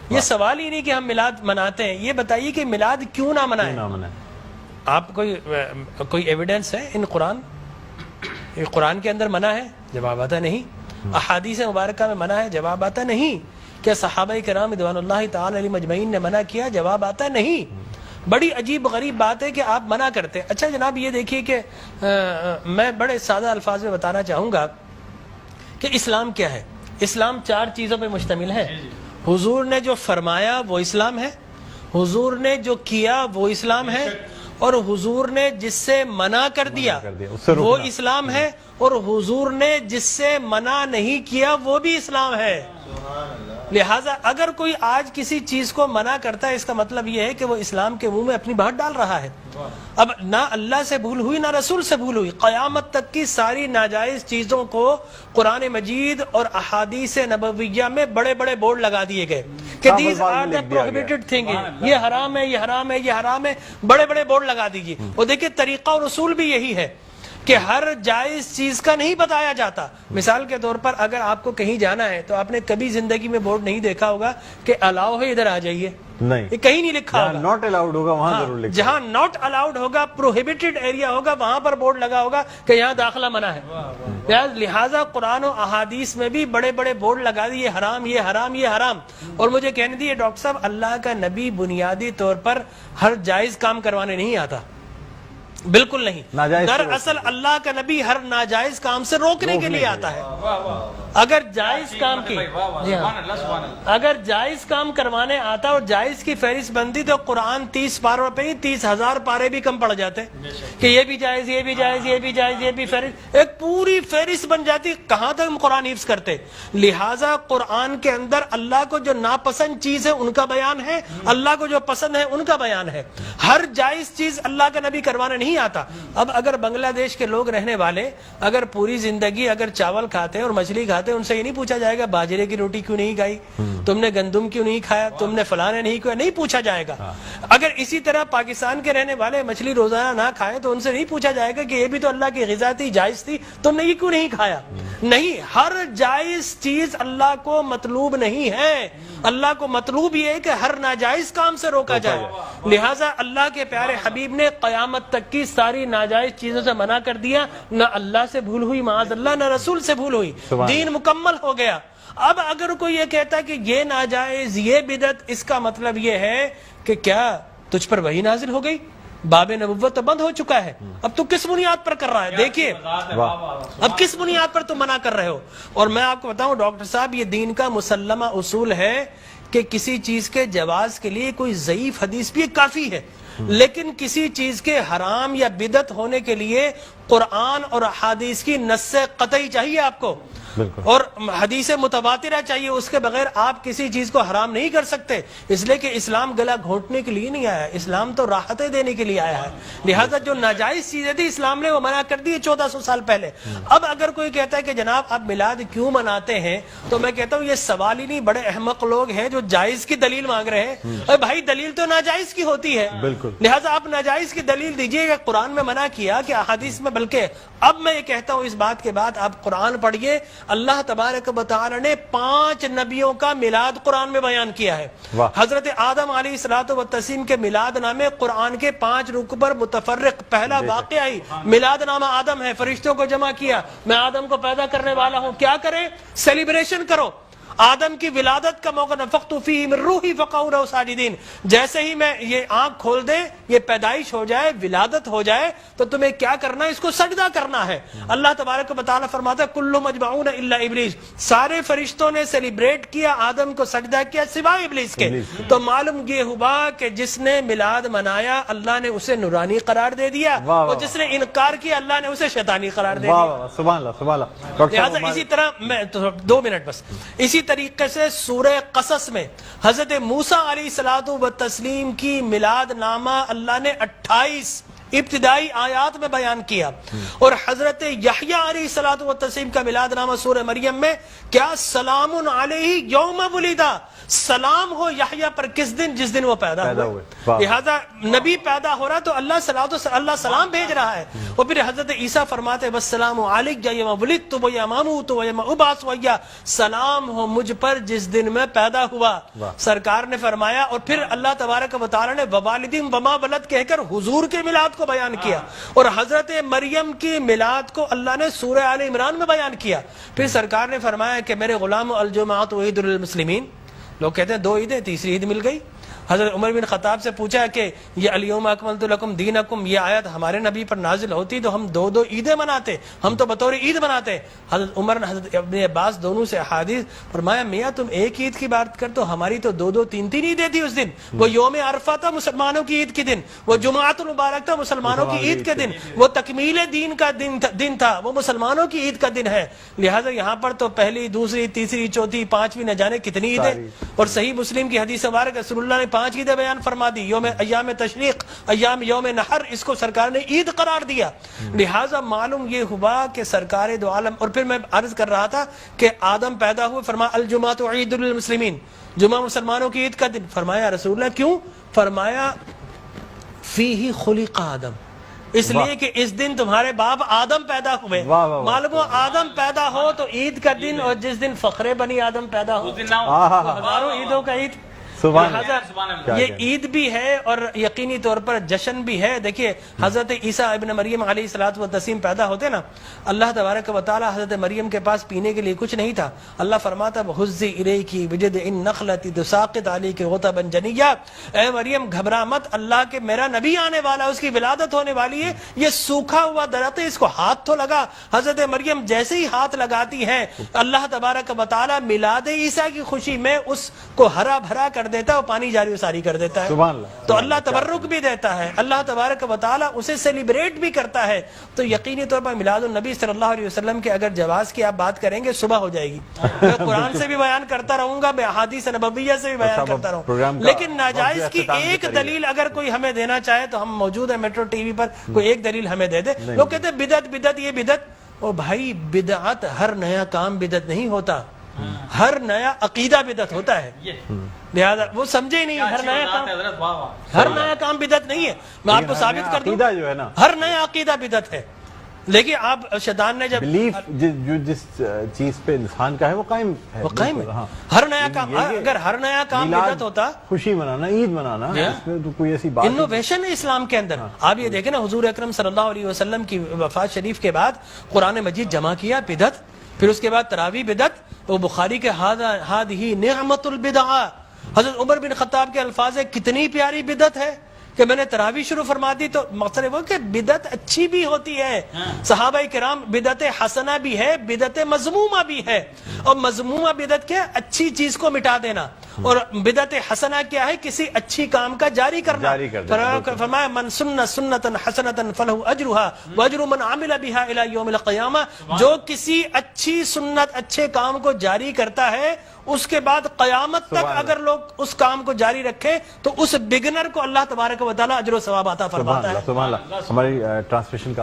یہ سوال ہی نہیں کہ ہم میلاد مناتے ہیں، یہ بتائیے کہ میلاد کیوں نہ منائیں؟ آپ کوئی ایویڈنس ہے ان قرآن؟ یہ قرآن کے اندر منع ہے؟ جواب آتا نہیں۔ احادیث مبارکہ میں منع ہے؟ جواب آتا نہیں۔ کیا صحابہ کرام رضوان اللہ تعالی علیہم اجمعین نے منع کیا؟ جواب آتا نہیں۔ بڑی عجیب غریب بات ہے کہ آپ منع کرتے ہیں۔ اچھا جناب یہ دیکھیے کہ میں بڑے سادہ الفاظ میں بتانا چاہوں گا کہ اسلام کیا ہے۔ اسلام 4 چیزوں پہ مشتمل ہے۔ حضور نے جو فرمایا وہ اسلام ہے، حضور نے جو کیا وہ اسلام ہے، اور حضور نے جس سے منع کر دیا وہ اسلام ہے، اور حضور نے جس سے منع نہیں کیا وہ بھی اسلام ہے۔ لہٰذا اگر کوئی آج کسی چیز کو منع کرتا ہے، اس کا مطلب یہ ہے کہ وہ اسلام کے منہ میں اپنی بات ڈال رہا ہے۔ اب نہ اللہ سے بھول ہوئی نہ رسول سے بھول ہوئی، قیامت تک کی ساری ناجائز چیزوں کو قرآن مجید اور احادیث نبویہ میں بڑے بڑے بورڈ لگا دیے گئے کہ these are the prohibited thing, یہ حرام ہے، یہ حرام ہے، یہ حرام ہے، بڑے بڑے بورڈ لگا دیجیے۔ اور دیکھیں طریقہ اور اصول بھی یہی ہے کہ ہر جائز چیز کا نہیں بتایا جاتا۔ مثال کے طور پر اگر آپ کو کہیں جانا ہے تو آپ نے کبھی زندگی میں بورڈ نہیں دیکھا ہوگا کہ الاؤ ہے ادھر آ جائیے، نہیں، یہ کہیں نہیں لکھا ہوگا۔ ناٹ الاؤڈ ہوگا وہاں ضرور لکھا، جہاں ناٹ الاؤڈ ہوگا، پروہیبٹڈ ایریا ہوگا، وہاں پر بورڈ لگا ہوگا کہ یہاں داخلہ منع ہے۔ لہٰذا قرآن و احادیث میں بھی بڑے بڑے بورڈ لگا دیے، یہ حرام، یہ حرام، یہ حرام۔ اور مجھے کہنے دیے ڈاکٹر صاحب، اللہ کا نبی بنیادی طور پر ہر جائز کام کروانے نہیں آتا، بالکل نہیں۔ دراصل اللہ کا نبی ہر ناجائز کام سے روکنے کے لیے آتا ہے۔ اگر جائز کام کی اگر جائز کام کروانے آتا اور جائز کی فہرست بنتی تو قرآن 30 پاروں پہ ہی 30,000 پارے بھی کم پڑ جاتے کہ یہ بھی جائز، یہ بھی جائز، یہ بھی جائز، یہ بھی فہرست، ایک پوری فہرست بن جاتی۔ کہاں تک ہم قرآن حفظ کرتے؟ لہٰذا قرآن کے اندر اللہ کو جو ناپسند چیز ہے ان کا بیان ہے، اللہ کو جو پسند ہے ان کا بیان ہے۔ ہر جائز چیز اللہ کا نبی کروانے نہیں آتا۔ اب اگر بنگلہ دیش کے لوگ رہنے والے اگر پوری زندگی اگر چاول کھاتے ہیں اور مچھلی کھاتے ہیں، ان سے یہ نہیں پوچھا جائے گا باجرے کی روٹی کیوں نہیں کھائی، تم نے گندم کیوں نہیں کھایا، تم نے فلانے نہیں کھایا، نہیں پوچھا جائے گا۔ اگر اسی طرح پاکستان کے رہنے والے مچھلی روزانہ نہ کھائے تو ان سے نہیں پوچھا جائے گا کہ یہ بھی تو اللہ کی غذا تھی، جائز تھی، تم نے یہ کیوں نہیں کھایا۔ نہیں، ہر جائز چیز اللہ کو مطلوب نہیں ہے، اللہ کو مطلوب یہ ہے کہ ہر ناجائز کام سے روکا جائے۔ لہٰذا اللہ کے پیارے حبیب نے قیامت تک کی ساری ناجائز چیزوں سے منع کر دیا، نہ اللہ سے بھول ہوئی معاذ اللہ، نہ رسول سے بھول ہوئی، دین مکمل ہو گیا۔ اب اگر کوئی یہ کہتا ہے کہ یہ ناجائز، یہ بدعت، اس کا مطلب یہ ہے کہ کیا تجھ پر وحی نازل ہو گئی؟ باب نبوت تو بند ہو چکا ہے، اب تو کس بنیاد پر کر رہا ہے؟ دیکھیے اب کس بنیاد پر تم منع کر رہے ہو۔ اور میں آپ کو بتاؤں ڈاکٹر صاحب، یہ دین کا مسلمہ اصول ہے کہ کسی چیز کے جواز کے لیے کوئی ضعیف حدیث بھی کافی ہے، لیکن کسی چیز کے حرام یا بدعت ہونے کے لیے قرآن اور احادیث کی نص قطعی چاہیے آپ کو، اور حدیث متواترہ چاہیے، اس کے بغیر آپ کسی چیز کو حرام نہیں کر سکتے۔ اس لیے کہ اسلام گلا گھونٹنے کے لیے نہیں آیا، اسلام تو راحتیں دینے کے لیے آیا ہے۔ لہٰذا جو ناجائز چیزیں تھی اسلام نے وہ منع کر دی 1400 سال پہلے۔ اب اگر کوئی کہتا ہے کہ جناب آپ میلاد کیوں مناتے ہیں، تو میں کہتا ہوں یہ سوال ہی نہیں، بڑے احمق لوگ ہیں جو جائز کی دلیل مانگ رہے ہیں۔ اے بھائی دلیل تو ناجائز کی ہوتی ہے، لہٰذا آپ ناجائز کی دلیل دیجئے کہ قرآن میں منع کیا کہ احادیث میں، بلکہ اب میں یہ کہتا ہوں اس بات کے بعد آپ قرآن پڑھیے، اللہ تبارک و تعالی نے 5 نبیوں کا میلاد قرآن میں بیان کیا ہے۔ حضرت آدم علیہ الصلوۃ والتسلیم کے میلاد نامے قرآن کے 5 رکوع پر متفرق، پہلا واقعہ ہی میلاد نامہ آدم ہے، فرشتوں کو جمع کیا، میں آدم کو پیدا کرنے والا ہوں، کیا کریں؟ سیلیبریشن کرو۔ آدم کی ولادت کا موقع، نفخت فیہ من روحی فقعوا لہ ساجدین، جیسے ہی میں یہ آنکھ کھول دے، یہ پیدائش ہو جائے، ولادت ہو جائے، تو تمہیں کیا کرنا ہے؟ اس کو سجدہ کرنا ہے۔ اللہ تبارک و تعالیٰ فرماتا ہے کل مجمعون الا ابلیس، سارے فرشتوں نے سیلیبریٹ کیا، آدم کو سجدہ کیا سوائے ابلیس کے۔ تو معلوم یہ ہوا کہ جس نے میلاد منایا اللہ نے اسے نورانی قرار دے دیا، اور جس نے انکار کیا اللہ نے اسے شیطانی قرار دے دیا۔ سبحان اللہ سبحان اللہ۔ لہٰذا اسی طرح میں 2 منٹ بس، اسی طریقے سے سورہ قصص میں حضرت موسیٰ علیہ الصلوۃ والتسلیم کی میلاد نامہ اللہ نے 28 ابتدائی آیات میں بیان کیا. اور حضرت یحییٰ علیہ الصلوۃ والتسلیم کا میلاد نامہ سورہ مریم میں کیا سلام علیہ یوم ولدا، سلام ہو یحییٰ پر کس دن؟ جس دن وہ پیدا ہوئے. لہذا نبی پیدا ہو رہا تو اللہ سلام بھیج رہا ہے. اور پھر حضرت عیسیٰ فرماتے والسلام علیک یوم ولدت ویوم اموت ویوم ابعث حیا، سلام ہو مجھ پر جس دن میں پیدا ہوا. سرکار نے فرمایا. اور پھر اللہ تبارک و تعالی نے ووالدین وما ولد کہہ کر حضور کے میلاد کو بیان کیا. اور حضرت مریم کی میلاد کو اللہ نے سورہ آل عمران میں بیان کیا. پھر سرکار نے فرمایا کہ میرے غلام الجمعۃ عید للمسلمین. لوگ کہتے ہیں 2 عیدیں، تیسری عید مل گئی. حضرت عمر بن خطاب سے پوچھا کہ یہ الیوم اکملت لکم دینکم، یہ آیت ہمارے نبی پر نازل ہوتی تو ہم 2 عیدیں مناتے، ہم تو بطور عید مناتے. حضرت عمر نے حضرت ابن عباس دونوں سے احادیث فرمایا میاں تم ایک عید کی بات کر تو ہماری تو 2 3 عیدیں تھی اس دن. وہ یوم عرفہ تھا مسلمانوں کی عید کے دن، وہ جمعۃ المبارک تھا مسلمانوں کی عید کے دن، وہ تکمیل دین کا دن تھا، وہ مسلمانوں کی عید کا دن ہے. لہٰذا یہاں پر تو پہلی، دوسری، تیسری، چوتھی، 5ویں نہ جانے کتنی عیدیں. اور صحیح مسلم کی حدیث مبارک رسول اللہ نے 5 عیدیں بیان فرما دی. ایام تشریق، یوم نحر، اس کو سرکار نے عید قرار دیا. لہٰذا معلوم یہ ہوا کہ سرکار دو عالم. اور پھر میں عرض کر رہا تھا کہ آدم پیدا ہوئے، فرمایا الجمعۃ عید للمسلمین، جمعہ مسلمانوں کی عید کا دن. فرمایا رسول اللہ کیوں؟ فرمایا فیہ خلق آدم، اس لیے کہ اس دن تمہارے باپ آدم پیدا ہوئے. معلوم ہو آدم پیدا ہو تو عید کا دن، اور جس دن فخر بنی آدم پیدا ہو ہزاروں عیدوں کا عید. یہ عید بھی ہے اور یقینی طور پر جشن بھی ہے. دیکھیے حضرت عیسیٰ ابن مریم علیہ الصلوۃ والتسلیم پیدا ہوتے نا، اللہ تبارک و تعالی حضرت مریم کے پاس پینے کے لیے کچھ نہیں تھا. اللہ فرماتا وَهُزِّ إِلَيْكِ بِجِذْعِ النَّخْلَةِ تُسَاقِطْ عَلَيْكِ رُطَبًا جَنِيًّا، اے مریم گھبرا مت، اللہ کے میرا نبی آنے والا، اس کی ولادت ہونے والی ہے. یہ سوکھا ہوا درخت ہے، اس کو ہاتھ تو لگا. حضرت مریم جیسے ہی ہاتھ لگاتی ہے اللہ تبارک و تعالی میلاد عیسیٰ کی خوشی میں اس کو ہرا بھرا کر دیتا ہے اور پانی جاری و ساری کر دیتا ہے. تو اللہ تبرک بھی دیتا ہے، اللہ تبارک و تعالی اسے سیلیبریٹ بھی کرتا ہے. تو یقینی طور پر میلاد النبی صلی اللہ علیہ وسلم کے اگر جواز کی آپ بات کریں گے صبح ہو جائے گی. میں قرآن سے بھی بیان کرتا رہوں گا، میں احادیث نبویہ سے بھی بیان کرتا رہوں، لیکن ناجائز کی ایک دلیل اگر کوئی ہمیں دینا چاہے تو ہم موجود ہیں میٹرو ٹی وی پر، کوئی ایک دلیل ہمیں دے دے. لوگ کہتے ہیں بدعت بدعت، یہ بدعت. او بھائی بدعت، ہر نیا کام بدعت نہیں ہوتا، ہر نیا عقیدہ بدعت ہوتا ہے. لہذا وہ سمجھے ہی نہیں، ہر نیا کام بدعت نہیں ہے. میں آپ کو ثابت کر دوں ہر نیا عقیدہ بدعت ہے. لیکن آپ شیطان نے جب بلیف جو جس چیز پہ انسان کا ہے وہ قائم ہے، وہ قائم ہے. ہر نیا کام، اگر ہر نیا کام بدعت ہوتا، خوشی منانا، عید منانا، اس میں تو کوئی ایسی بات انوویشن ہے اسلام کے اندر. آپ یہ دیکھیں نا حضور اکرم صلی اللہ علیہ وسلم کی وفات شریف کے بعد قرآن مجید جمع کیا، بدعت. پھر اس کے بعد تراویح بدعت. وہ بخاری کے ہذہ نعمت البدع. حضرت عمر بن خطاب کے الفاظ ہے کتنی پیاری بدعت ہے کہ میں نے تراویح شروع فرما دی. تو مقصد وہ کہ بدعت اچھی بھی ہوتی ہے. صحابہ کرام بدعت حسنہ بھی ہے، بدعت مذمومہ بھی ہے. اور مذمومہ بدعت کیا؟ اچھی چیز کو مٹا دینا. اور بدعت حسنہ کیا ہے؟ کسی اچھی کام کا جاری کرنا. فرمایا من سن سنتا حسنتا فلہ اجرھا واجر من عمل بھا الی یوم القیامہ. جو کسی اچھی سنت، اچھے کام کو جاری کرتا ہے، اس کے بعد قیامت تک اگر لوگ اس کام کو جاری رکھیں تو اس بگنر کو اللہ تبارک و تعالی اجر و ثواب عطا فرماتا ہے. ہماری ٹرانسمیشن کا